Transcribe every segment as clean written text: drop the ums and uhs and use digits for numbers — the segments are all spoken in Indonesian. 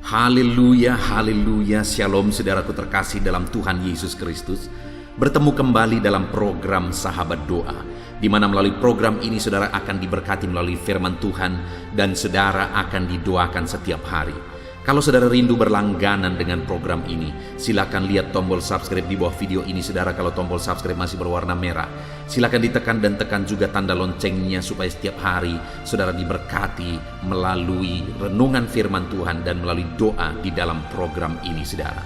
Haleluya, haleluya, shalom saudaraku terkasih dalam Tuhan Yesus Kristus. Bertemu kembali dalam program Sahabat Doa, di mana melalui program ini saudara akan diberkati melalui firman Tuhan dan saudara akan didoakan setiap hari. Kalau saudara rindu berlangganan dengan program ini, silakan lihat tombol subscribe di bawah video ini saudara. Kalau tombol subscribe masih berwarna merah, silakan ditekan dan tekan juga tanda loncengnya supaya setiap hari saudara diberkati melalui renungan firman Tuhan dan melalui doa di dalam program ini saudara.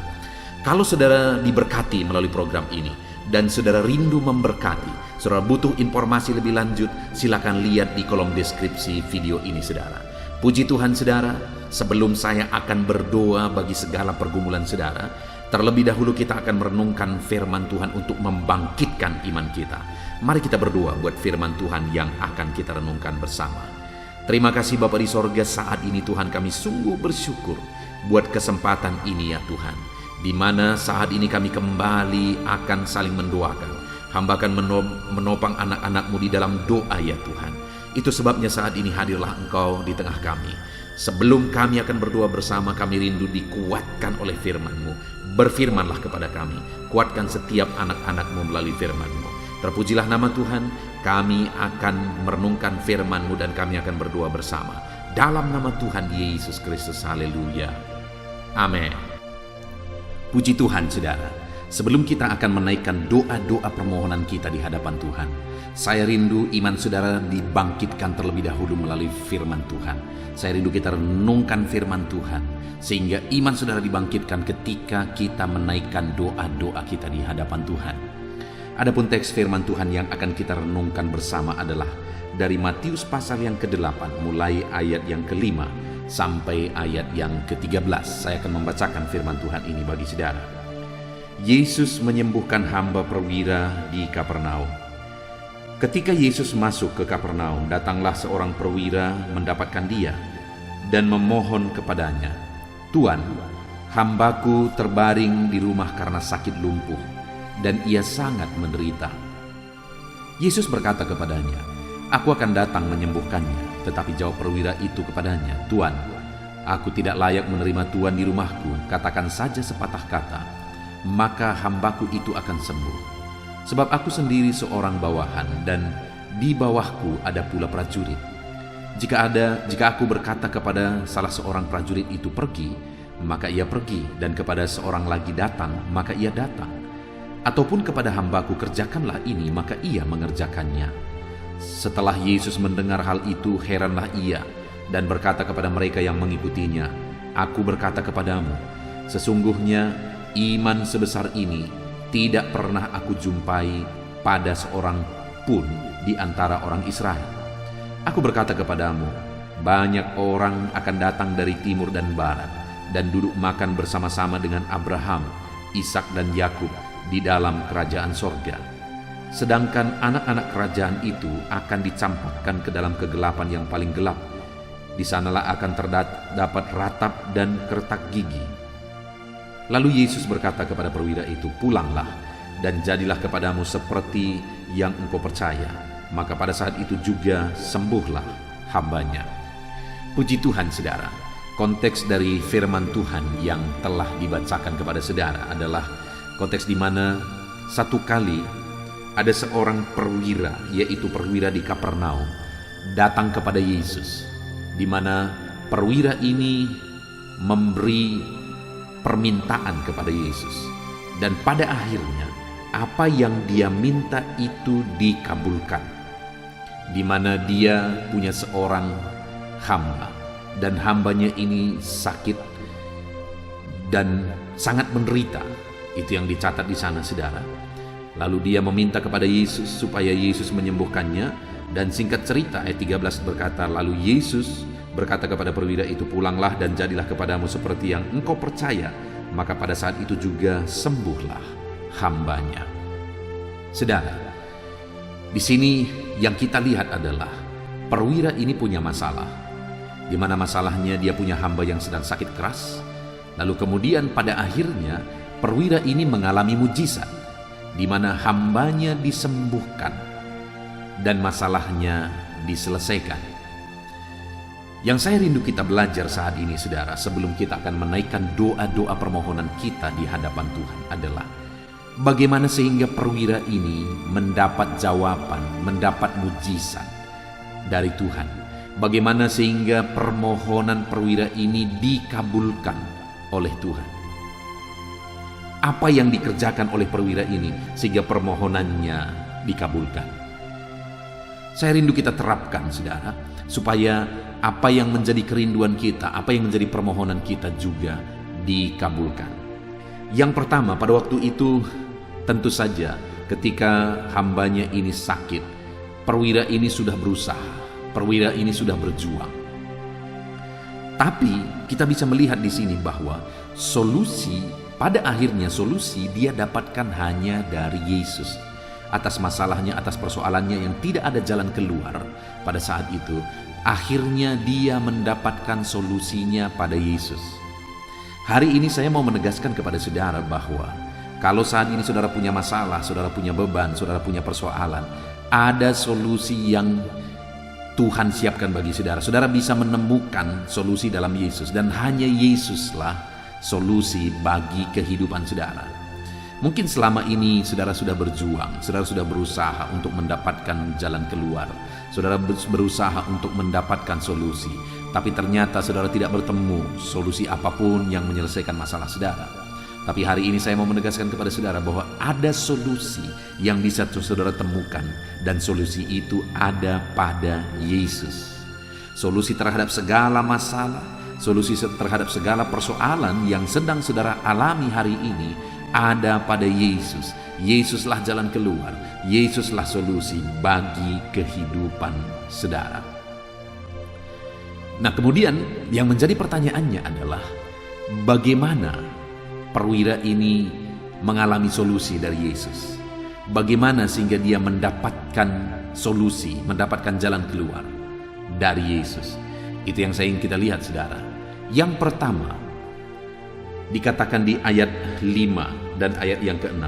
Kalau saudara diberkati melalui program ini dan saudara rindu memberkati, saudara butuh informasi lebih lanjut, silakan lihat di kolom deskripsi video ini saudara. Puji Tuhan saudara, sebelum saya akan berdoa bagi segala pergumulan saudara, terlebih dahulu kita akan merenungkan firman Tuhan untuk membangkitkan iman kita. Mari kita berdoa buat firman Tuhan yang akan kita renungkan bersama. Terima kasih Bapa di sorga, saat ini Tuhan kami sungguh bersyukur buat kesempatan ini ya Tuhan, di mana saat ini kami kembali akan saling mendoakan. Hamba akan menopang anak-anak-Mu di dalam doa ya Tuhan. Itu sebabnya saat ini hadirlah Engkau di tengah kami. Sebelum kami akan berdoa bersama, kami rindu dikuatkan oleh firman-Mu. Berfirmanlah kepada kami, kuatkan setiap anak-anak-Mu melalui firman-Mu. Terpujilah nama Tuhan, kami akan merenungkan firman-Mu dan kami akan berdoa bersama. Dalam nama Tuhan Yesus Kristus, haleluya. Amin. Puji Tuhan saudara. Sebelum kita akan menaikkan doa-doa permohonan kita di hadapan Tuhan, saya rindu iman saudara dibangkitkan terlebih dahulu melalui firman Tuhan. Saya rindu kita renungkan firman Tuhan, sehingga iman saudara dibangkitkan ketika kita menaikkan doa-doa kita di hadapan Tuhan. Adapun teks firman Tuhan yang akan kita renungkan bersama adalah dari Matius pasal yang ke-8, mulai ayat yang ke-5 sampai ayat yang ke-13. Saya akan membacakan firman Tuhan ini bagi saudara. Yesus menyembuhkan hamba perwira di Kapernaum. Ketika Yesus masuk ke Kapernaum, datanglah seorang perwira mendapatkan dia dan memohon kepadanya, "Tuan, hambaku terbaring di rumah karena sakit lumpuh dan ia sangat menderita." Yesus berkata kepadanya, "Aku akan datang menyembuhkannya." Tetapi jawab perwira itu kepadanya, "Tuan, aku tidak layak menerima Tuan di rumahku. Katakan saja sepatah kata, maka hambaku itu akan sembuh. Sebab aku sendiri seorang bawahan dan di bawahku ada pula prajurit. Jika aku berkata kepada salah seorang prajurit itu pergi, maka ia pergi, dan kepada seorang lagi datang, maka ia datang. Ataupun kepada hambaku kerjakanlah ini, maka ia mengerjakannya." Setelah Yesus mendengar hal itu, heranlah ia dan berkata kepada mereka yang mengikutinya, "Aku berkata kepadamu, sesungguhnya iman sebesar ini tidak pernah aku jumpai pada seorang pun di antara orang Israel. Aku berkata kepadamu, banyak orang akan datang dari timur dan barat dan duduk makan bersama-sama dengan Abraham, Ishak dan Yakub di dalam kerajaan sorga. Sedangkan anak-anak kerajaan itu akan dicampakkan ke dalam kegelapan yang paling gelap. Di sanalah akan terdapat ratap dan kertak gigi." Lalu Yesus berkata kepada perwira itu, "Pulanglah dan jadilah kepadamu seperti yang engkau percaya." Maka pada saat itu juga sembuhlah hambanya. Puji Tuhan saudara. Konteks dari firman Tuhan yang telah dibacakan kepada saudara adalah konteks di mana satu kali ada seorang perwira, yaitu perwira di Kapernaum, datang kepada Yesus, di mana perwira ini memberi permintaan kepada Yesus, dan pada akhirnya apa yang dia minta itu dikabulkan, di mana dia punya seorang hamba dan hambanya ini sakit dan sangat menderita. Itu yang dicatat di sana saudara. Lalu dia meminta kepada Yesus supaya Yesus menyembuhkannya, dan singkat cerita ayat 13 berkata, lalu Yesus berkata kepada perwira itu, "Pulanglah dan jadilah kepadamu seperti yang engkau percaya." Maka pada saat itu juga sembuhlah hambanya. Saudara, di sini yang kita lihat adalah perwira ini punya masalah, di mana masalahnya dia punya hamba yang sedang sakit keras. Lalu kemudian pada akhirnya perwira ini mengalami mujizat, di mana hambanya disembuhkan dan masalahnya diselesaikan. Yang saya rindu kita belajar saat ini, saudara, sebelum kita akan menaikkan doa-doa permohonan kita di hadapan Tuhan adalah bagaimana sehingga perwira ini mendapat jawaban, mendapat mujizat dari Tuhan. Bagaimana sehingga permohonan perwira ini dikabulkan oleh Tuhan. Apa yang dikerjakan oleh perwira ini sehingga permohonannya dikabulkan. Saya rindu kita terapkan, saudara, supaya apa yang menjadi kerinduan kita, apa yang menjadi permohonan kita juga dikabulkan. Yang pertama, pada waktu itu tentu saja ketika hambanya ini sakit, perwira ini sudah berusaha, perwira ini sudah berjuang. Tapi kita bisa melihat di sini bahwa pada akhirnya solusi dia dapatkan hanya dari Yesus. Atas masalahnya, atas persoalannya yang tidak ada jalan keluar pada saat itu, akhirnya dia mendapatkan solusinya pada Yesus. Hari ini saya mau menegaskan kepada saudara bahwa kalau saat ini saudara punya masalah, saudara punya beban, saudara punya persoalan, ada solusi yang Tuhan siapkan bagi saudara. Saudara bisa menemukan solusi dalam Yesus, dan hanya Yesuslah solusi bagi kehidupan saudara. Mungkin selama ini saudara sudah berjuang, saudara sudah berusaha untuk mendapatkan jalan keluar, saudara berusaha untuk mendapatkan solusi, tapi ternyata saudara tidak bertemu solusi apapun yang menyelesaikan masalah saudara. Tapi hari ini saya mau menegaskan kepada saudara bahwa ada solusi yang bisa saudara temukan, dan solusi itu ada pada Yesus. Solusi terhadap segala masalah, solusi terhadap segala persoalan yang sedang saudara alami hari ini ada pada Yesus. Yesuslah jalan keluar, Yesuslah solusi bagi kehidupan saudara. Nah, kemudian yang menjadi pertanyaannya adalah bagaimana perwira ini mengalami solusi dari Yesus? Bagaimana sehingga dia mendapatkan solusi, mendapatkan jalan keluar dari Yesus? Itu yang saya ingin kita lihat, saudara. Yang pertama dikatakan di ayat 5 dan ayat yang ke-6,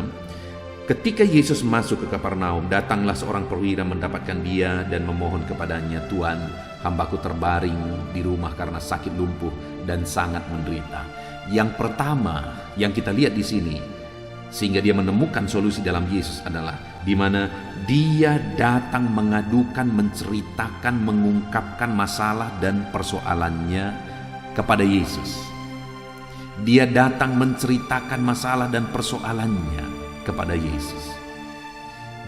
ketika Yesus masuk ke Kapernaum, datanglah seorang perwira mendapatkan dia dan memohon kepadanya, "Tuan, hambaku terbaring di rumah karena sakit lumpuh dan sangat menderita." Yang pertama yang kita lihat di sini sehingga dia menemukan solusi dalam Yesus adalah di mana dia datang mengadukan, menceritakan, mengungkapkan masalah dan persoalannya kepada Yesus. Dia datang menceritakan masalah dan persoalannya kepada Yesus.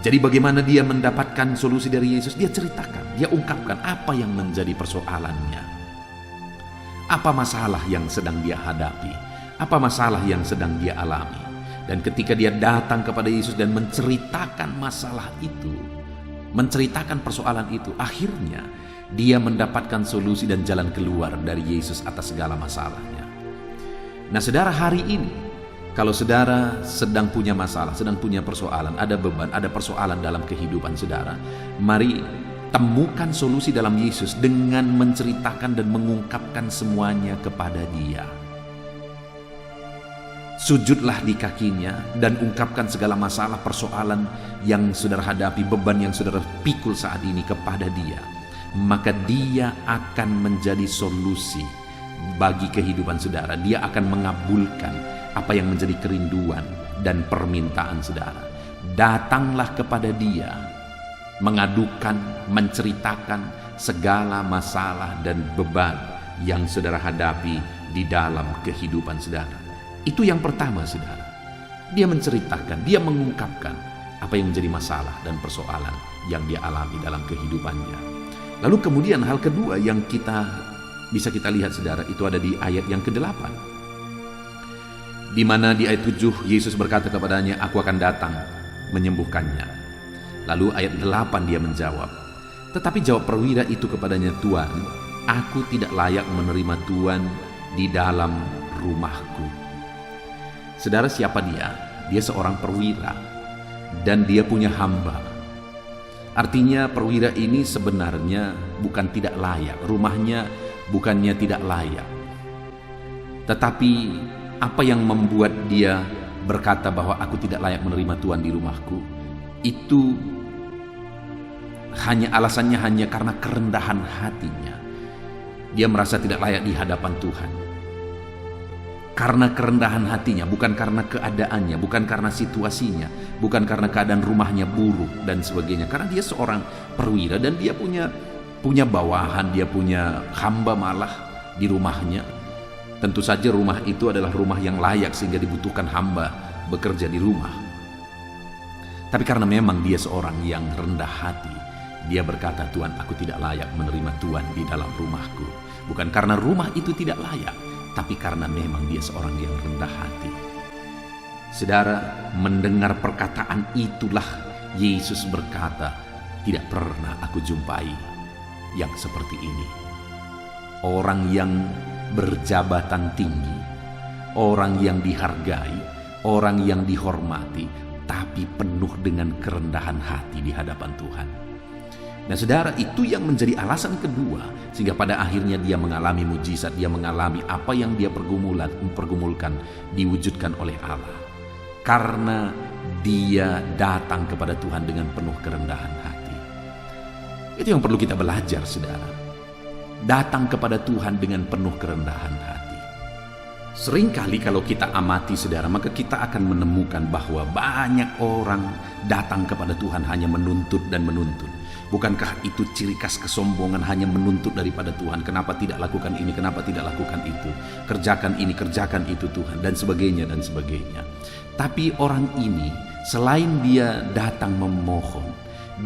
Jadi bagaimana dia mendapatkan solusi dari Yesus? Dia ceritakan, dia ungkapkan apa yang menjadi persoalannya. Apa masalah yang sedang dia hadapi? Apa masalah yang sedang dia alami? Dan ketika dia datang kepada Yesus dan menceritakan masalah itu, menceritakan persoalan itu, akhirnya dia mendapatkan solusi dan jalan keluar dari Yesus atas segala masalahnya. Nah, saudara, hari ini kalau saudara sedang punya masalah, sedang punya persoalan, ada beban, ada persoalan dalam kehidupan saudara, mari temukan solusi dalam Yesus dengan menceritakan dan mengungkapkan semuanya kepada Dia. Sujudlah di kakinya dan ungkapkan segala masalah, persoalan yang saudara hadapi, beban yang saudara pikul saat ini kepada Dia. Maka Dia akan menjadi solusi bagi kehidupan saudara. Dia akan mengabulkan apa yang menjadi kerinduan dan permintaan saudara. Datanglah kepada Dia, mengadukan, menceritakan segala masalah dan beban yang saudara hadapi di dalam kehidupan saudara. Itu yang pertama, saudara. Dia menceritakan, dia mengungkapkan apa yang menjadi masalah dan persoalan yang dia alami dalam kehidupannya. Lalu kemudian hal kedua yang bisa kita lihat, saudara, itu ada di ayat yang ke-8. Di mana di ayat 7 Yesus berkata kepadanya, "Aku akan datang menyembuhkannya." Lalu ayat 8 dia menjawab, tetapi jawab perwira itu kepadanya, "Tuan, aku tidak layak menerima Tuan di dalam rumahku." Saudara, siapa dia? Dia seorang perwira dan dia punya hamba. Artinya perwira ini sebenarnya bukan tidak layak, rumahnya bukannya tidak layak. Tetapi apa yang membuat dia berkata bahwa aku tidak layak menerima Tuhan di rumahku, itu alasannya hanya karena kerendahan hatinya. Dia merasa tidak layak di hadapan Tuhan. Karena kerendahan hatinya, bukan karena keadaannya, bukan karena situasinya, bukan karena keadaan rumahnya buruk dan sebagainya. Karena dia seorang perwira dan dia punya bawahan, dia punya hamba malah di rumahnya. Tentu saja rumah itu adalah rumah yang layak sehingga dibutuhkan hamba bekerja di rumah. Tapi karena memang dia seorang yang rendah hati, dia berkata, Tuhan, aku tidak layak menerima Tuhan di dalam rumahku. Bukan karena rumah itu tidak layak, tapi karena memang dia seorang yang rendah hati. Saudara, mendengar perkataan itulah Yesus berkata, tidak pernah aku jumpai yang seperti ini. Orang yang berjabatan tinggi, orang yang dihargai, orang yang dihormati, tapi penuh dengan kerendahan hati di hadapan Tuhan. Nah saudara, itu yang menjadi alasan kedua sehingga pada akhirnya dia mengalami mujizat, dia mengalami apa yang dia pergumulkan diwujudkan oleh Allah. Karena dia datang kepada Tuhan dengan penuh kerendahan hati. Itu yang perlu kita belajar saudara. Datang kepada Tuhan dengan penuh kerendahan hati. Seringkali kalau kita amati saudara, maka kita akan menemukan bahwa banyak orang datang kepada Tuhan hanya menuntut dan menuntut. Bukankah itu ciri khas kesombongan, hanya menuntut daripada Tuhan? Kenapa tidak lakukan ini, kenapa tidak lakukan itu? Kerjakan ini, kerjakan itu Tuhan, dan sebagainya dan sebagainya. Tapi orang ini selain dia datang memohon,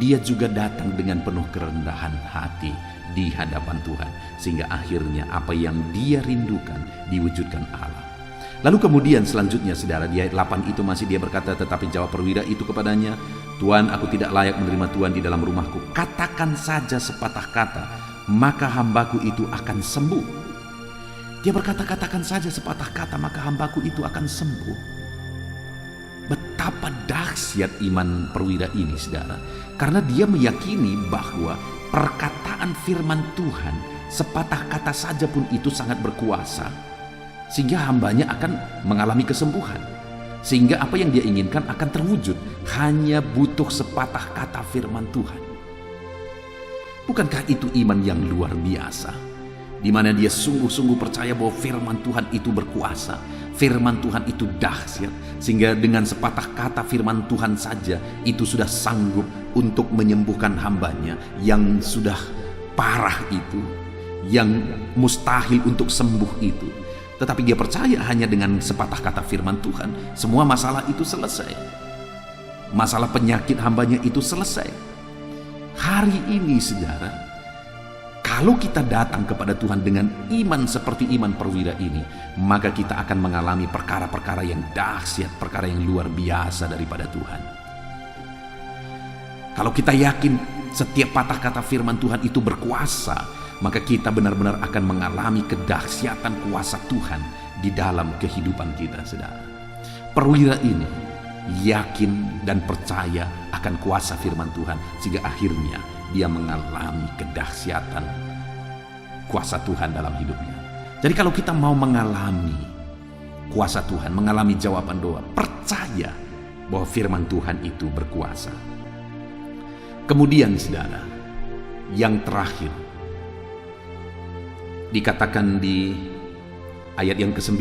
dia juga datang dengan penuh kerendahan hati di hadapan Tuhan, sehingga akhirnya apa yang dia rindukan diwujudkan Allah. Lalu kemudian selanjutnya saudara, di ayat 8 itu masih dia berkata, tetapi jawab perwira itu kepadanya, Tuhan, aku tidak layak menerima Tuhan di dalam rumahku. Katakan saja sepatah kata, maka hambaku itu akan sembuh. Dia berkata, katakan saja sepatah kata, maka hambaku itu akan sembuh. Betapa dahsyat iman perwira ini saudara, karena dia meyakini bahwa perkataan firman Tuhan sepatah kata saja pun itu sangat berkuasa, sehingga hambanya akan mengalami kesembuhan, sehingga apa yang dia inginkan akan terwujud. Hanya butuh sepatah kata firman Tuhan. Bukankah itu iman yang luar biasa, di mana dia sungguh-sungguh percaya bahwa firman Tuhan itu berkuasa, firman Tuhan itu dahsyat, sehingga dengan sepatah kata firman Tuhan saja itu sudah sanggup untuk menyembuhkan hambanya yang sudah parah itu, yang mustahil untuk sembuh itu. Tetapi dia percaya hanya dengan sepatah kata firman Tuhan, semua masalah itu selesai. Masalah penyakit hambanya itu selesai. Hari ini saudara, kalau kita datang kepada Tuhan dengan iman seperti iman perwira ini, maka kita akan mengalami perkara-perkara yang dahsyat, perkara yang luar biasa daripada Tuhan. Kalau kita yakin setiap patah kata firman Tuhan itu berkuasa, maka kita benar-benar akan mengalami kedahsyatan kuasa Tuhan di dalam kehidupan kita, saudara. Perwira ini yakin dan percaya akan kuasa firman Tuhan, sehingga akhirnya dia mengalami kedahsyatan kuasa Tuhan dalam hidupnya. Jadi kalau kita mau mengalami kuasa Tuhan, mengalami jawaban doa, percaya bahwa firman Tuhan itu berkuasa. Kemudian saudara, yang terakhir dikatakan di ayat yang ke-9,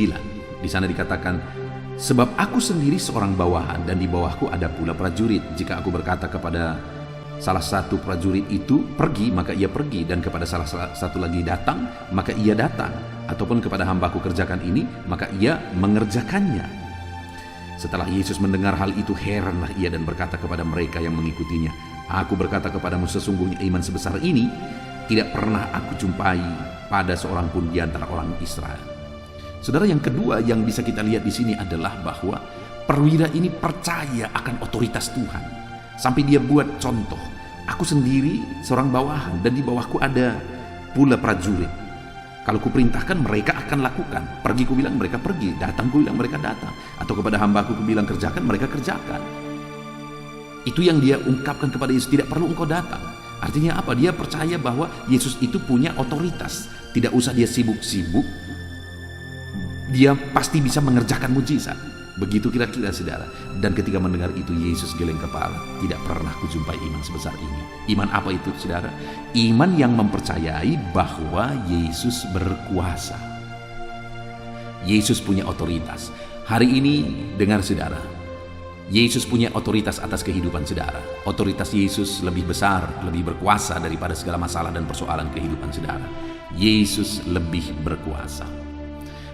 di sana dikatakan, sebab aku sendiri seorang bawahan dan di bawahku ada pula prajurit. Jika aku berkata kepada salah satu prajurit itu pergi, maka ia pergi, dan kepada salah satu lagi datang, maka ia datang, ataupun kepada hambaku kerjakan ini, maka ia mengerjakannya. Setelah Yesus mendengar hal itu, heranlah ia dan berkata kepada mereka yang mengikutinya, aku berkata kepadamu, sesungguhnya iman sebesar ini tidak pernah aku jumpai pada seorang pun di antara orang Israel. Saudara, yang kedua yang bisa kita lihat di sini adalah bahwa perwira ini percaya akan otoritas Tuhan. Sampai dia buat contoh, aku sendiri seorang bawahan dan di bawahku ada pula prajurit. Kalau kuperintahkan mereka akan lakukan. Pergi kubilang mereka pergi, datang kubilang mereka datang. Atau kepada hambaku kubilang kerjakan, mereka kerjakan. Itu yang dia ungkapkan kepada Yesus, tidak perlu engkau datang. Artinya apa? Dia percaya bahwa Yesus itu punya otoritas. Tidak usah dia sibuk-sibuk, dia pasti bisa mengerjakan mujizat. Begitu kira-kira saudara. Dan ketika mendengar itu Yesus geleng kepala. Tidak pernah kujumpai iman sebesar ini. Iman apa itu saudara? Iman yang mempercayai bahwa Yesus berkuasa. Yesus punya otoritas. Hari ini dengar saudara, Yesus punya otoritas atas kehidupan saudara. Otoritas Yesus lebih besar, lebih berkuasa daripada segala masalah dan persoalan kehidupan saudara. Yesus lebih berkuasa.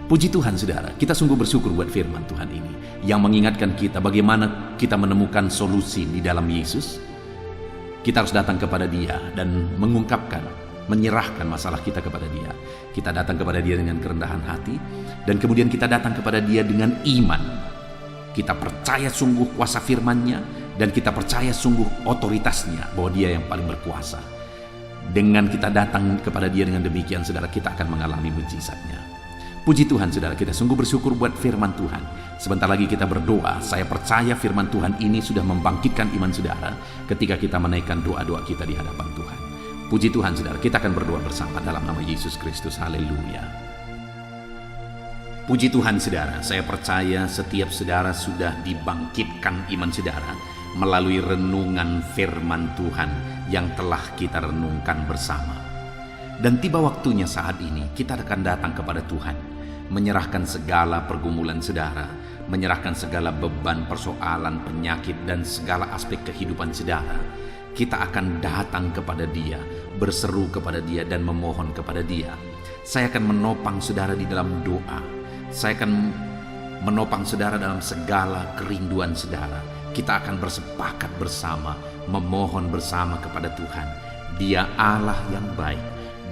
Puji Tuhan saudara, kita sungguh bersyukur buat firman Tuhan ini yang mengingatkan kita bagaimana kita menemukan solusi di dalam Yesus. Kita harus datang kepada Dia dan mengungkapkan, menyerahkan masalah kita kepada Dia. Kita datang kepada Dia dengan kerendahan hati, dan kemudian kita datang kepada Dia dengan iman. Kita percaya sungguh kuasa firman-Nya, dan kita percaya sungguh otoritasnya bahwa Dia yang paling berkuasa. Dengan kita datang kepada Dia dengan demikian saudara, kita akan mengalami mujizatnya. Puji Tuhan saudara, kita sungguh bersyukur buat firman Tuhan. Sebentar lagi kita berdoa. Saya percaya firman Tuhan ini sudah membangkitkan iman saudara ketika kita menaikkan doa-doa kita di hadapan Tuhan. Puji Tuhan saudara, kita akan berdoa bersama dalam nama Yesus Kristus. Haleluya. Puji Tuhan saudara, saya percaya setiap saudara sudah dibangkitkan iman saudara melalui renungan firman Tuhan yang telah kita renungkan bersama. Dan tiba waktunya saat ini kita akan datang kepada Tuhan, menyerahkan segala pergumulan saudara, menyerahkan segala beban, persoalan, penyakit, dan segala aspek kehidupan saudara. Kita akan datang kepada Dia, berseru kepada Dia, dan memohon kepada Dia. Saya akan menopang saudara di dalam doa. Saya akan menopang saudara dalam segala kerinduan saudara. Kita akan bersepakat bersama, memohon bersama kepada Tuhan. Dia Allah yang baik,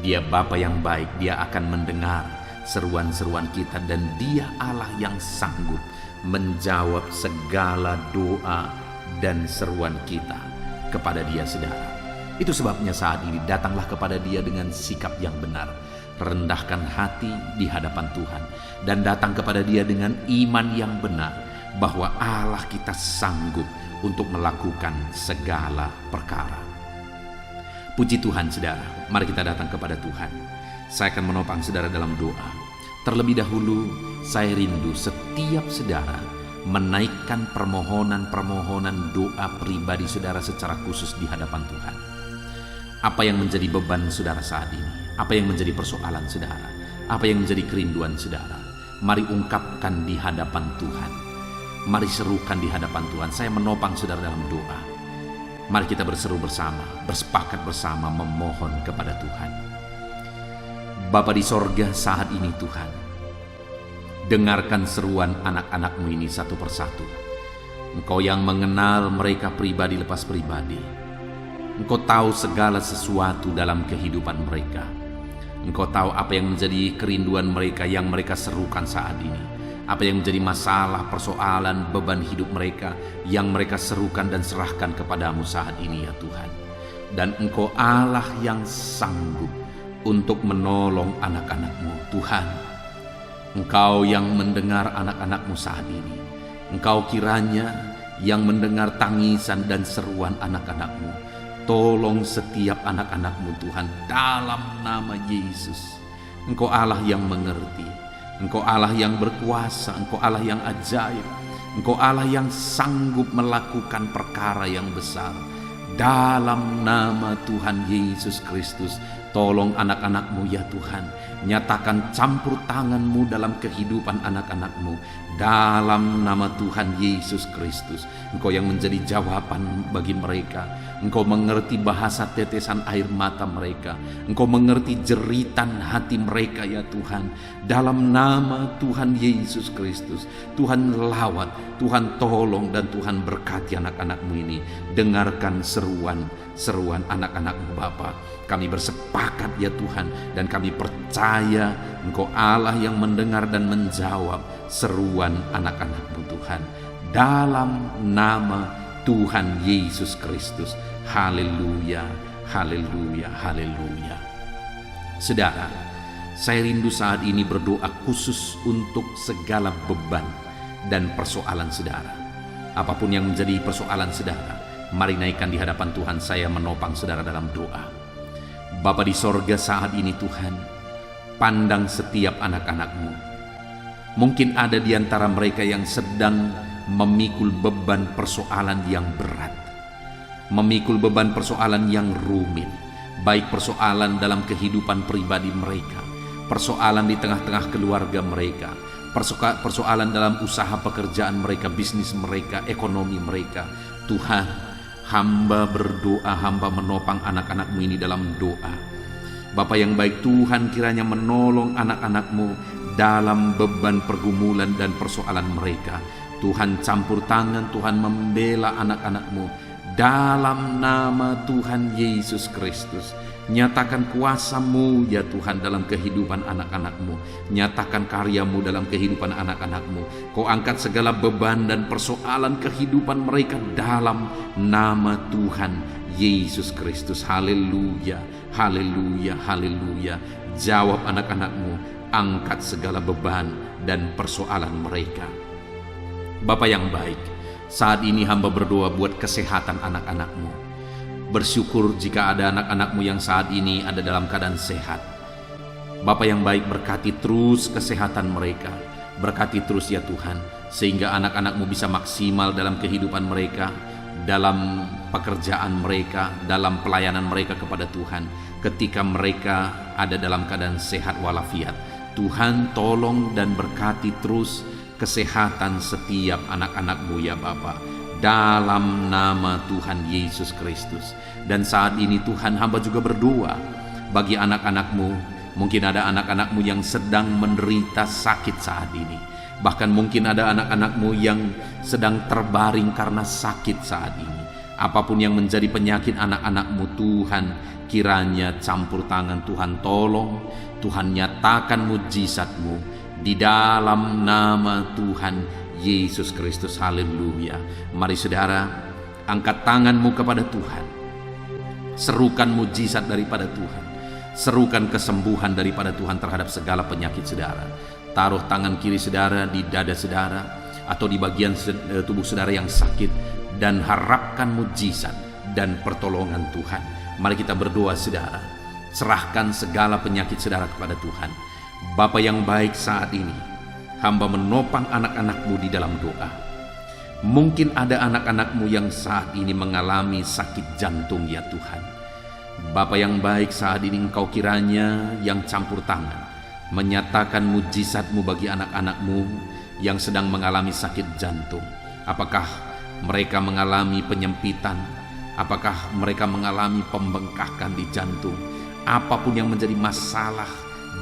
Dia Bapa yang baik. Dia akan mendengar seruan-seruan kita, dan Dia Allah yang sanggup menjawab segala doa dan seruan kita kepada Dia saudara. Itu sebabnya saat ini datanglah kepada Dia dengan sikap yang benar. Rendahkan hati di hadapan Tuhan dan datang kepada Dia dengan iman yang benar bahwa Allah kita sanggup untuk melakukan segala perkara. Puji Tuhan saudara, mari kita datang kepada Tuhan. Saya akan menopang saudara dalam doa. Terlebih dahulu saya rindu setiap saudara menaikkan permohonan doa pribadi saudara secara khusus di hadapan Tuhan. Apa yang menjadi beban saudara saat ini? Apa yang menjadi persoalan saudara? Apa yang menjadi kerinduan saudara? Mari ungkapkan di hadapan Tuhan. Mari serukan di hadapan Tuhan. Saya menopang saudara dalam doa. Mari kita berseru bersama, bersepakat bersama memohon kepada Tuhan. Bapa di sorga, saat ini Tuhan, dengarkan seruan anak-anak-Mu ini satu persatu. Engkau yang mengenal mereka pribadi lepas pribadi. Engkau tahu segala sesuatu dalam kehidupan mereka. Engkau tahu apa yang menjadi kerinduan mereka yang mereka serukan saat ini. Apa yang menjadi masalah, persoalan, beban hidup mereka yang mereka serukan dan serahkan kepadamu saat ini ya Tuhan. Dan Engkau Allah yang sanggup untuk menolong anak-anak-Mu Tuhan. Engkau yang mendengar anak-anak-Mu saat ini. Engkau kiranya yang mendengar tangisan dan seruan anak-anak-Mu. Tolong setiap anak-anak-Mu Tuhan dalam nama Yesus. Engkau Allah yang mengerti. Engkau Allah yang berkuasa. Engkau Allah yang ajaib. Engkau Allah yang sanggup melakukan perkara yang besar. Dalam nama Tuhan Yesus Kristus, tolong anak-anak-Mu ya Tuhan. Nyatakan campur tangan-Mu dalam kehidupan anak-anak-Mu. Dalam nama Tuhan Yesus Kristus, Engkau yang menjadi jawaban bagi mereka. Engkau mengerti bahasa tetesan air mata mereka. Engkau mengerti jeritan hati mereka ya Tuhan. Dalam nama Tuhan Yesus Kristus, Tuhan lawat, Tuhan tolong, dan Tuhan berkati anak-anak-Mu ini. Dengarkan seruan anak-anak-Mu Bapa. Kami bersepakat ya Tuhan, dan kami percaya Engkau Allah yang mendengar dan menjawab seruan anak-anak-Mu Tuhan. Dalam nama Tuhan Yesus Kristus. Haleluya, haleluya, haleluya. Saudara, saya rindu saat ini berdoa khusus untuk segala beban dan persoalan saudara. Apapun yang menjadi persoalan saudara, mari naikkan di hadapan Tuhan. Saya menopang saudara dalam doa. Bapa di sorga, saat ini Tuhan, pandang setiap anak-anak-Mu. Mungkin ada di antara mereka yang sedang memikul beban persoalan yang berat, memikul beban persoalan yang rumit, baik persoalan dalam kehidupan pribadi mereka, persoalan di tengah-tengah keluarga mereka, persoalan dalam usaha pekerjaan mereka, bisnis mereka, ekonomi mereka. Tuhan, hamba berdoa, hamba menopang anak-anak-Mu ini dalam doa. Bapa yang baik, Tuhan kiranya menolong anak-anak-Mu dalam beban pergumulan dan persoalan mereka. Tuhan campur tangan, Tuhan membela anak-anak-Mu dalam nama Tuhan Yesus Kristus. Nyatakan kuasa-Mu ya Tuhan dalam kehidupan anak-anak-Mu. Nyatakan karya-Mu dalam kehidupan anak-anak-Mu. Kau angkat segala beban dan persoalan kehidupan mereka dalam nama Tuhan Yesus Kristus. Haleluya, haleluya, haleluya. Jawab anak-anak-Mu, angkat segala beban dan persoalan mereka. Bapa yang baik, saat ini hamba berdoa buat kesehatan anak-anak-Mu. Bersyukur jika ada anak-anak-Mu yang saat ini ada dalam keadaan sehat. Bapa yang baik, berkati terus kesehatan mereka. Berkati terus ya Tuhan, sehingga anak-anak-Mu bisa maksimal dalam kehidupan mereka, dalam pekerjaan mereka, dalam pelayanan mereka kepada Tuhan. Ketika mereka ada dalam keadaan sehat walafiat, Tuhan tolong dan berkati terus kesehatan setiap anak-anak-Mu ya Bapa, dalam nama Tuhan Yesus Kristus. Dan saat ini Tuhan, hamba juga berdoa bagi anak-anak-Mu. Mungkin ada anak-anak-Mu yang sedang menderita sakit saat ini. Bahkan mungkin ada anak-anak-Mu yang sedang terbaring karena sakit saat ini. Apapun yang menjadi penyakit anak-anak-Mu, Tuhan kiranya campur tangan Tuhan tolong. Tuhan nyatakan mujizat-Mu di dalam nama Tuhan Yesus Kristus. Haleluya. Mari saudara, angkat tanganmu kepada Tuhan. Serukan mujizat daripada Tuhan. Serukan kesembuhan daripada Tuhan terhadap segala penyakit saudara. Taruh tangan kiri saudara di dada saudara atau di bagian tubuh saudara yang sakit dan harapkan mujizat dan pertolongan Tuhan. Mari kita berdoa saudara. Serahkan segala penyakit saudara kepada Tuhan. Bapa yang baik, saat ini hamba menopang anak-anak-Mu di dalam doa. Mungkin ada anak-anak-Mu yang saat ini mengalami sakit jantung ya Tuhan. Bapa yang baik, saat ini Engkau kiranya yang campur tangan, menyatakan mujizat-Mu bagi anak-anak-Mu yang sedang mengalami sakit jantung. Apakah mereka mengalami penyempitan? Apakah mereka mengalami pembengkakan di jantung? Apapun yang menjadi masalah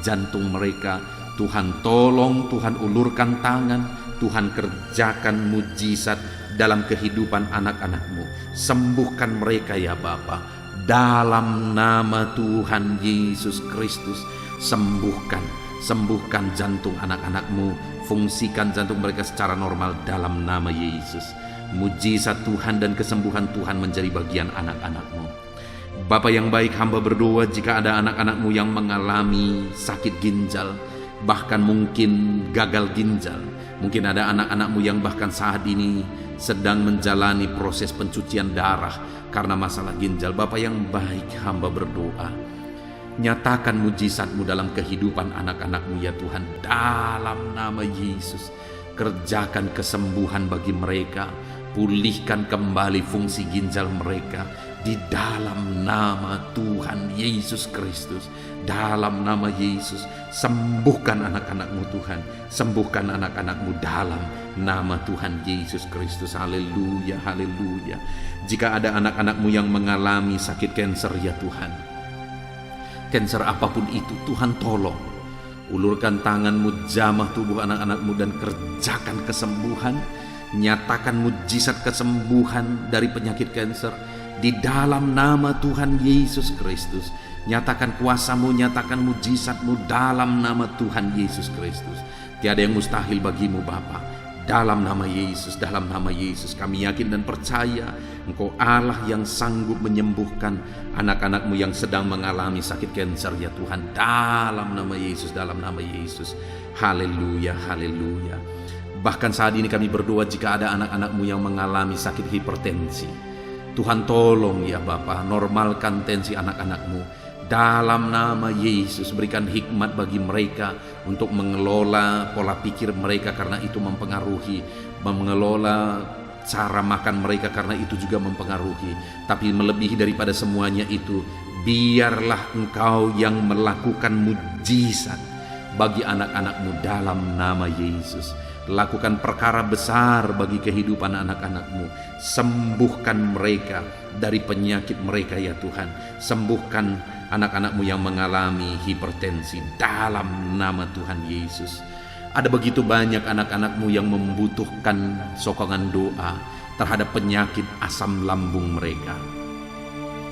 jantung mereka, Tuhan tolong, Tuhan ulurkan tangan, Tuhan kerjakan mujizat dalam kehidupan anak-anak-Mu. Sembuhkan mereka ya Bapa, dalam nama Tuhan Yesus Kristus. Sembuhkan jantung anak-anak-Mu, fungsikan jantung mereka secara normal dalam nama Yesus. Mujizat Tuhan dan kesembuhan Tuhan menjadi bagian anak-anak-Mu. Bapa yang baik, hamba berdoa jika ada anak-anak-Mu yang mengalami sakit ginjal, bahkan mungkin gagal ginjal. Mungkin ada anak-anak-Mu yang bahkan saat ini sedang menjalani proses pencucian darah karena masalah ginjal. Bapa yang baik, hamba berdoa, nyatakan mujizat-Mu dalam kehidupan anak-anak-Mu ya Tuhan, dalam nama Yesus. Kerjakan kesembuhan bagi mereka, pulihkan kembali fungsi ginjal mereka di dalam nama Tuhan Yesus Kristus. Dalam nama Yesus, sembuhkan anak-anak-Mu Tuhan, sembuhkan anak-anak-Mu dalam nama Tuhan Yesus Kristus. Haleluya, haleluya. Jika ada anak-anak-Mu yang mengalami sakit kanker ya Tuhan, kanker apapun itu, Tuhan tolong. Ulurkan tangan-Mu, jamah tubuh anak-anak-Mu dan kerjakan kesembuhan. Nyatakan mujizat kesembuhan dari penyakit kanker di dalam nama Tuhan Yesus Kristus. Nyatakan kuasa-Mu, nyatakan mujizat-Mu dalam nama Tuhan Yesus Kristus. Tiada yang mustahil bagimu Bapa. Dalam nama Yesus, dalam nama Yesus kami yakin dan percaya Engkau Allah yang sanggup menyembuhkan anak-anak-Mu yang sedang mengalami sakit kanker ya Tuhan. Dalam nama Yesus, dalam nama Yesus. Haleluya, haleluya. Bahkan saat ini kami berdoa jika ada anak-anak-Mu yang mengalami sakit hipertensi. Tuhan tolong ya Bapa, normalkan tensi anak-anak-Mu. Dalam nama Yesus, berikan hikmat bagi mereka untuk mengelola pola pikir mereka, karena itu mempengaruhi, mengelola cara makan mereka karena itu juga mempengaruhi. Tapi melebihi daripada semuanya itu, biarlah Engkau yang melakukan mujizat bagi anak-anak-Mu dalam nama Yesus. Lakukan perkara besar bagi kehidupan anak-anak-Mu. Sembuhkan mereka dari penyakit mereka ya Tuhan. Sembuhkan anak-anak-Mu yang mengalami hipertensi dalam nama Tuhan Yesus. Ada begitu banyak anak-anak-Mu yang membutuhkan sokongan doa terhadap penyakit asam lambung mereka.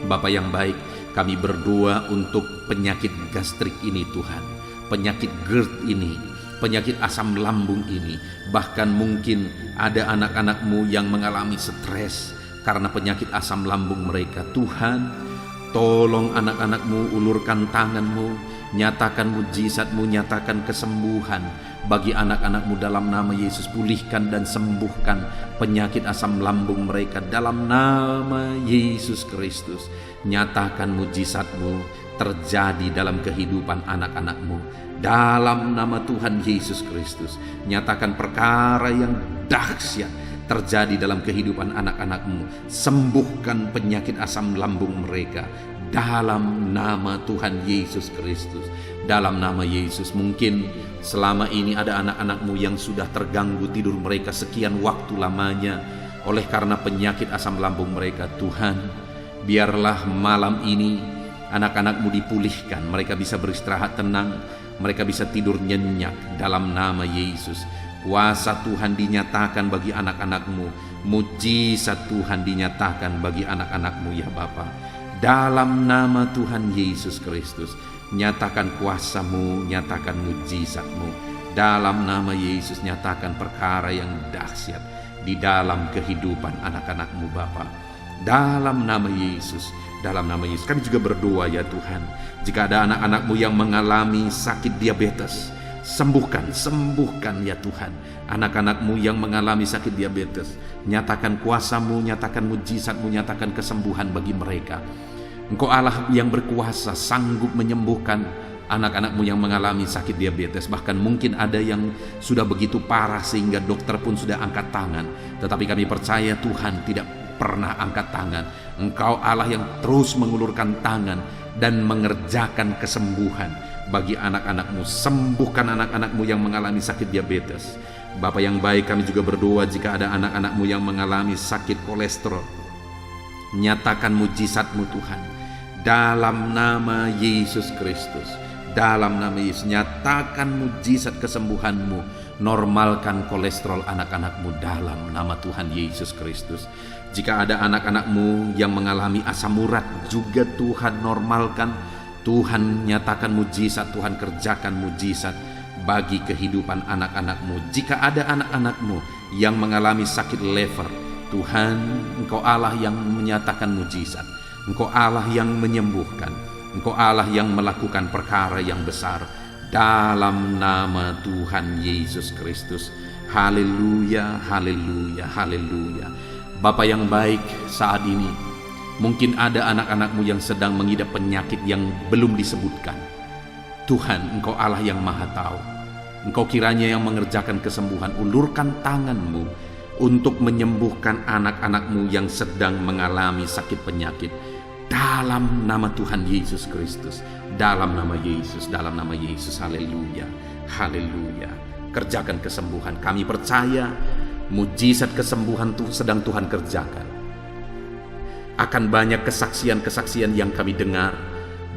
Bapa yang baik, kami berdoa untuk penyakit gastrik ini Tuhan, penyakit GERD ini, penyakit asam lambung ini. Bahkan mungkin ada anak-anak-Mu yang mengalami stres karena penyakit asam lambung mereka. Tuhan, tolong anak-anak-Mu, ulurkan tangan-Mu, nyatakan mujizat-Mu, nyatakan kesembuhan bagi anak-anak-Mu dalam nama Yesus. Pulihkan dan sembuhkan penyakit asam lambung mereka dalam nama Yesus Kristus. Nyatakan mujizat-Mu terjadi dalam kehidupan anak-anak-Mu dalam nama Tuhan Yesus Kristus. Nyatakan perkara yang dahsyat terjadi dalam kehidupan anak-anak-Mu. Sembuhkan penyakit asam lambung mereka dalam nama Tuhan Yesus Kristus. Dalam nama Yesus, mungkin selama ini ada anak-anak-Mu yang sudah terganggu tidur mereka sekian waktu lamanya oleh karena penyakit asam lambung mereka. Tuhan, biarlah malam ini anak-anak-Mu dipulihkan, mereka bisa beristirahat tenang, mereka bisa tidur nyenyak dalam nama Yesus. Kuasa Tuhan dinyatakan bagi anak-anak-Mu, mujizat Tuhan dinyatakan bagi anak-anak-Mu ya Bapa. Dalam nama Tuhan Yesus Kristus, nyatakan kuasa-Mu, nyatakan mujizat-Mu. Dalam nama Yesus, nyatakan perkara yang dahsyat di dalam kehidupan anak-anak-Mu Bapa. Dalam nama Yesus, dalam nama Yesus. Kami juga berdoa ya Tuhan, jika ada anak-anak-Mu yang mengalami sakit diabetes, sembuhkan ya Tuhan. Anak-anak-Mu yang mengalami sakit diabetes, nyatakan kuasa-Mu, nyatakan mujizat-Mu, nyatakan kesembuhan bagi mereka. Engkau Allah yang berkuasa, sanggup menyembuhkan anak-anak-Mu yang mengalami sakit diabetes. Bahkan mungkin ada yang sudah begitu parah sehingga dokter pun sudah angkat tangan. Tetapi kami percaya Tuhan tidak pernah angkat tangan. Engkau Allah yang terus mengulurkan tangan dan mengerjakan kesembuhan bagi anak-anak-Mu. Sembuhkan anak-anak-Mu yang mengalami sakit diabetes. Bapa yang baik, kami juga berdoa jika ada anak-anak-Mu yang mengalami sakit kolesterol. Nyatakan mujizat-Mu Tuhan dalam nama Yesus Kristus. Dalam nama Yesus, nyatakan mujizat kesembuhan-Mu. Normalkan kolesterol anak-anak-Mu dalam nama Tuhan Yesus Kristus. Jika ada anak-anak-Mu yang mengalami asam urat, juga Tuhan normalkan. Tuhan nyatakan mujizat, Tuhan kerjakan mujizat bagi kehidupan anak-anak-Mu. Jika ada anak-anak-Mu yang mengalami sakit lever, Tuhan, Engkau Allah yang menyatakan mujizat. Engkau Allah yang menyembuhkan. Engkau Allah yang melakukan perkara yang besar dalam nama Tuhan Yesus Kristus. Haleluya, haleluya, haleluya. Bapa yang baik, saat ini mungkin ada anak-anak-Mu yang sedang mengidap penyakit yang belum disebutkan. Tuhan, Engkau Allah yang Maha Tahu. Engkau kiranya yang mengerjakan kesembuhan. Ulurkan tangan-Mu untuk menyembuhkan anak-anak-Mu yang sedang mengalami sakit penyakit. Dalam nama Tuhan Yesus Kristus. Dalam nama Yesus, dalam nama Yesus. Haleluya, haleluya. Kerjakan kesembuhan. Kami percaya mujizat kesembuhan itu sedang Tuhan kerjakan. Akan banyak kesaksian-kesaksian yang kami dengar,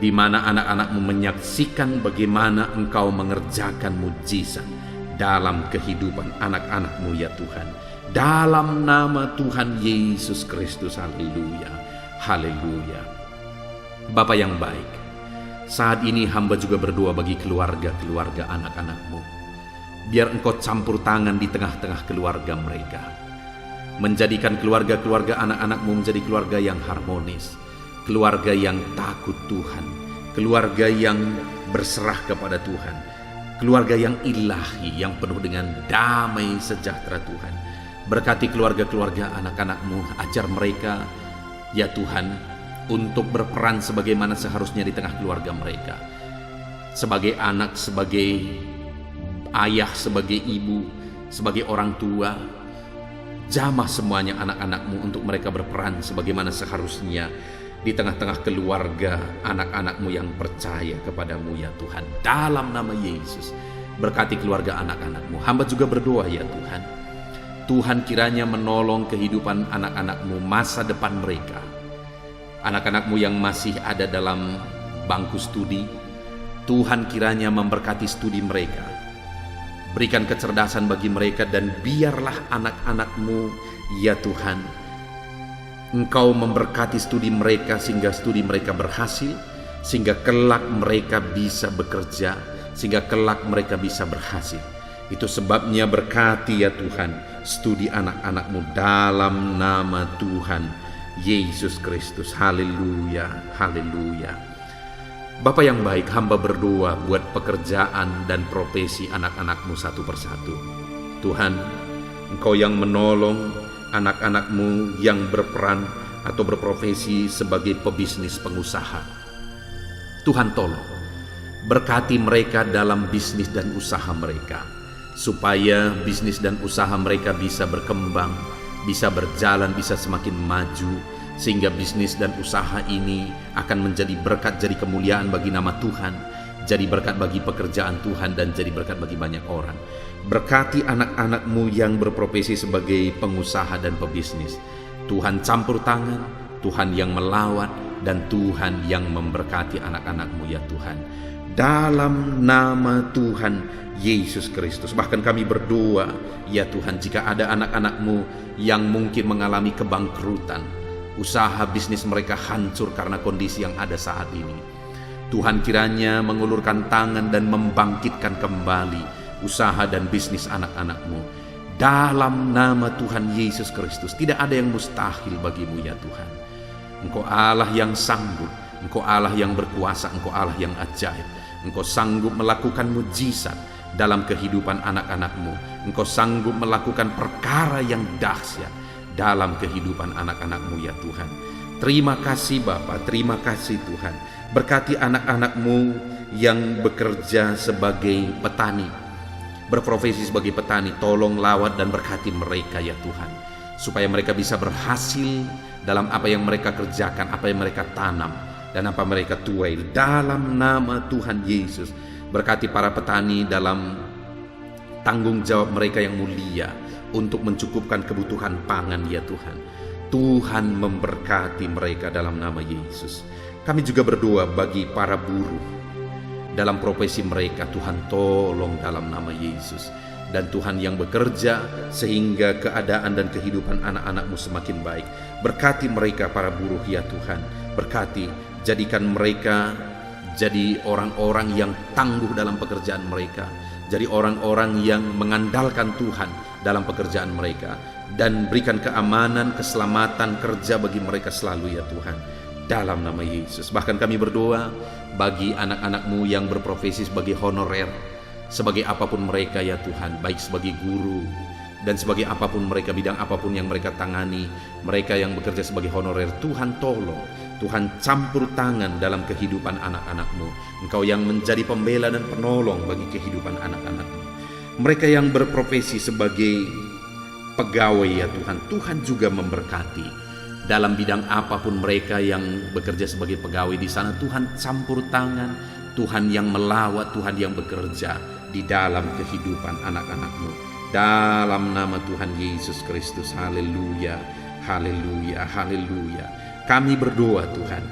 di mana anak-anak-Mu menyaksikan bagaimana Engkau mengerjakan mujizat dalam kehidupan anak-anak-Mu ya Tuhan. Dalam nama Tuhan Yesus Kristus. Haleluya, haleluya. Bapa yang baik, saat ini hamba juga berdoa bagi keluarga-keluarga anak-anak-Mu. Biar Engkau campur tangan di tengah-tengah keluarga mereka, menjadikan keluarga-keluarga anak-anak-Mu menjadi keluarga yang harmonis, keluarga yang takut Tuhan, keluarga yang berserah kepada Tuhan, keluarga yang ilahi, yang penuh dengan damai sejahtera Tuhan. Berkati keluarga-keluarga anak-anak-Mu, ajar mereka ya Tuhan untuk berperan sebagaimana seharusnya di tengah keluarga mereka. Sebagai anak, sebagai ayah, sebagai ibu, sebagai orang tua, jamah semuanya anak-anakmu untuk mereka berperan sebagaimana seharusnya di tengah-tengah keluarga anak-anakmu yang percaya kepadamu ya Tuhan. Dalam nama Yesus, berkati keluarga anak-anakmu. Hamba juga berdoa ya Tuhan, Tuhan kiranya menolong kehidupan anak-anakmu, masa depan mereka. Anak-anakmu yang masih ada dalam bangku studi, Tuhan kiranya memberkati studi mereka. Berikan kecerdasan bagi mereka, dan biarlah anak-anakmu ya Tuhan, Engkau memberkati studi mereka sehingga studi mereka berhasil, sehingga kelak mereka bisa bekerja, sehingga kelak mereka bisa berhasil. Itu sebabnya berkati ya Tuhan studi anak-anakmu dalam nama Tuhan Yesus Kristus. Haleluya, haleluya. Bapa yang baik, hamba berdoa buat pekerjaan dan profesi anak-anakmu satu persatu. Tuhan, Engkau yang menolong anak-anakmu yang berperan atau berprofesi sebagai pebisnis pengusaha. Tuhan tolong, berkati mereka dalam bisnis dan usaha mereka, supaya bisnis dan usaha mereka bisa berkembang, bisa berjalan, bisa semakin maju, sehingga bisnis dan usaha ini akan menjadi berkat, jadi kemuliaan bagi nama Tuhan, jadi berkat bagi pekerjaan Tuhan, dan jadi berkat bagi banyak orang. Berkati anak-anakmu yang berprofesi sebagai pengusaha dan pebisnis. Tuhan campur tangan, Tuhan yang melawat, dan Tuhan yang memberkati anak-anakmu ya Tuhan. Dalam nama Tuhan Yesus Kristus. Bahkan kami berdoa ya Tuhan, jika ada anak-anakmu yang mungkin mengalami kebangkrutan, usaha bisnis mereka hancur karena kondisi yang ada saat ini, Tuhan kiranya mengulurkan tangan dan membangkitkan kembali usaha dan bisnis anak-anakmu. Dalam nama Tuhan Yesus Kristus, tidak ada yang mustahil bagimu ya Tuhan. Engkau Allah yang sanggup, Engkau Allah yang berkuasa, Engkau Allah yang ajaib. Engkau sanggup melakukan mujizat dalam kehidupan anak-anakmu. Engkau sanggup melakukan perkara yang dahsyat dalam kehidupan anak-anakmu ya Tuhan. Terima kasih Bapa, terima kasih Tuhan. Berkati anak-anakmu yang bekerja sebagai petani, berprofesi sebagai petani. Tolong lawat dan berkati mereka ya Tuhan, supaya mereka bisa berhasil dalam apa yang mereka kerjakan, apa yang mereka tanam, dan apa mereka tuai. Dalam nama Tuhan Yesus, berkati para petani dalam tanggung jawab mereka yang mulia untuk mencukupkan kebutuhan pangan ya Tuhan. Tuhan memberkati mereka dalam nama Yesus. Kami juga berdoa bagi para buruh dalam profesi mereka. Tuhan tolong dalam nama Yesus. Dan Tuhan yang bekerja sehingga keadaan dan kehidupan anak-anakmu semakin baik. Berkati mereka para buruh ya Tuhan. Berkati, jadikan mereka jadi orang-orang yang tangguh dalam pekerjaan mereka, jadi orang-orang yang mengandalkan Tuhan dalam pekerjaan mereka, dan berikan keamanan, keselamatan kerja bagi mereka selalu ya Tuhan, dalam nama Yesus. Bahkan kami berdoa bagi anak-anakmu yang berprofesi sebagai honorer, sebagai apapun mereka ya Tuhan, baik sebagai guru dan sebagai apapun mereka, bidang apapun yang mereka tangani, mereka yang bekerja sebagai honorer. Tuhan tolong, Tuhan campur tangan dalam kehidupan anak-anakmu. Engkau yang menjadi pembela dan penolong bagi kehidupan anak-anakmu. Mereka yang berprofesi sebagai pegawai ya Tuhan, Tuhan juga memberkati dalam bidang apapun mereka yang bekerja sebagai pegawai di sana. Tuhan campur tangan, Tuhan yang melawat, Tuhan yang bekerja di dalam kehidupan anak-anakmu. Dalam nama Tuhan Yesus Kristus. Haleluya, haleluya, haleluya. Kami berdoa Tuhan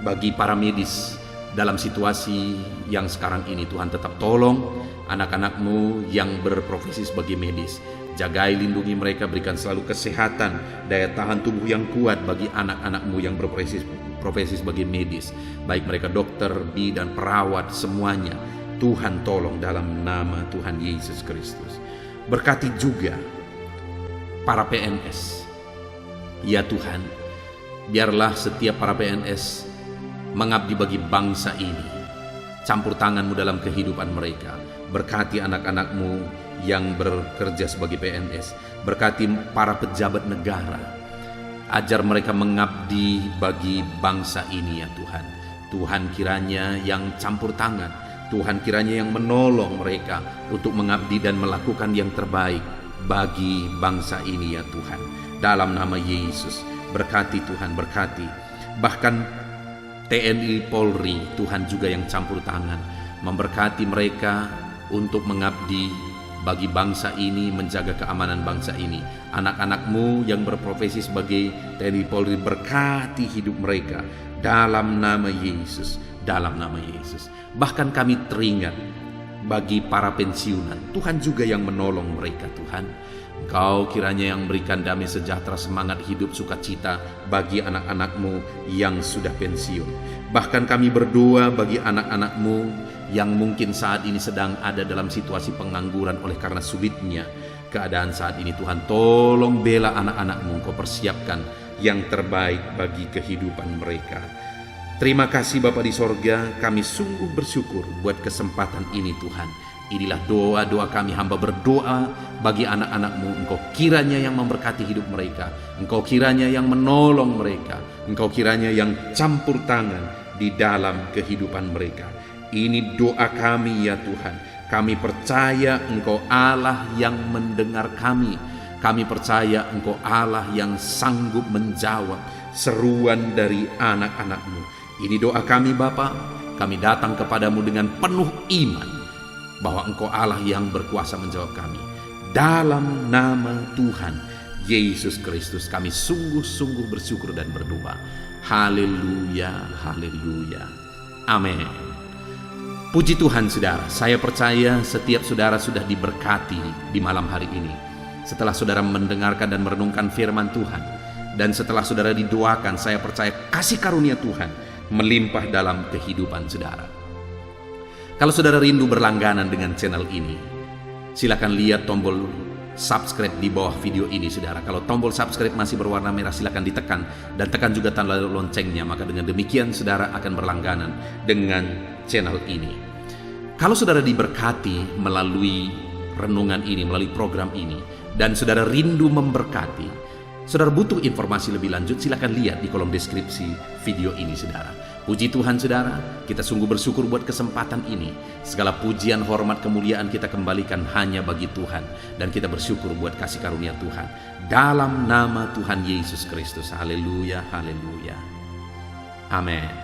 bagi para medis dalam situasi yang sekarang ini. Tuhan tetap tolong anak-anakmu yang berprofesi sebagai medis. Jagai, lindungi mereka, berikan selalu kesehatan, daya tahan tubuh yang kuat bagi anak-anakmu yang berprofesi sebagai medis, baik mereka dokter, bidan, perawat, semuanya. Tuhan tolong dalam nama Tuhan Yesus Kristus. Berkati juga para PNS ya Tuhan, biarlah setiap para PNS mengabdi bagi bangsa ini. Campur tangan-Mu dalam kehidupan mereka. Berkati anak-anak-Mu yang bekerja sebagai PNS. Berkati para pejabat negara, Ajar mereka mengabdi bagi bangsa ini ya Tuhan. Tuhan kiranya yang campur tangan, Tuhan kiranya yang menolong mereka untuk mengabdi dan melakukan yang terbaik bagi bangsa ini ya Tuhan. Dalam nama Yesus, berkati Tuhan, berkati. Bahkan TNI Polri, Tuhan juga yang campur tangan, memberkati mereka untuk mengabdi bagi bangsa ini, menjaga keamanan bangsa ini. Anak-anak-Mu yang berprofesi sebagai TNI Polri, berkati hidup mereka dalam nama Yesus, dalam nama Yesus. Bahkan kami teringat bagi para pensiunan, Tuhan juga yang menolong mereka Tuhan. Engkau kiranya yang berikan damai sejahtera, semangat hidup, sukacita bagi anak-anak-Mu yang sudah pensiun. Bahkan kami berdoa bagi anak-anak-Mu yang mungkin saat ini sedang ada dalam situasi pengangguran oleh karena sulitnya keadaan saat ini. Tuhan, tolong bela anak-anak-Mu, Engkau persiapkan yang terbaik bagi kehidupan mereka. Terima kasih Bapa di sorga, kami sungguh bersyukur buat kesempatan ini Tuhan. Inilah doa-doa kami, hamba berdoa bagi anak-anak-Mu. Engkau kiranya yang memberkati hidup mereka, Engkau kiranya yang menolong mereka, Engkau kiranya yang campur tangan di dalam kehidupan mereka. Ini doa kami ya Tuhan. Kami percaya Engkau Allah yang mendengar kami. Kami percaya Engkau Allah yang sanggup menjawab seruan dari anak-anak-Mu. Ini doa kami Bapa. Kami datang kepadamu dengan penuh iman bahwa Engkau Allah yang berkuasa menjawab kami. Dalam nama Tuhan Yesus Kristus kami sungguh-sungguh bersyukur dan berdoa. Haleluya, haleluya. Amin. Puji Tuhan saudara, saya percaya setiap saudara sudah diberkati di malam hari ini. Setelah saudara mendengarkan dan merenungkan firman Tuhan, dan setelah saudara didoakan, saya percaya kasih karunia Tuhan melimpah dalam kehidupan saudara. Kalau saudara rindu berlangganan dengan channel ini, silakan lihat tombol subscribe di bawah video ini saudara. Kalau tombol subscribe masih berwarna merah, silakan ditekan dan tekan juga tanda loncengnya, maka dengan demikian saudara akan berlangganan dengan channel ini. Kalau saudara diberkati melalui renungan ini, melalui program ini, dan saudara rindu memberkati, saudara butuh informasi lebih lanjut, silakan lihat di kolom deskripsi video ini saudara. Puji Tuhan saudara, kita sungguh bersyukur buat kesempatan ini. Segala pujian, hormat, kemuliaan kita kembalikan hanya bagi Tuhan, dan kita bersyukur buat kasih karunia Tuhan. Dalam nama Tuhan Yesus Kristus. Haleluya, haleluya. Amin.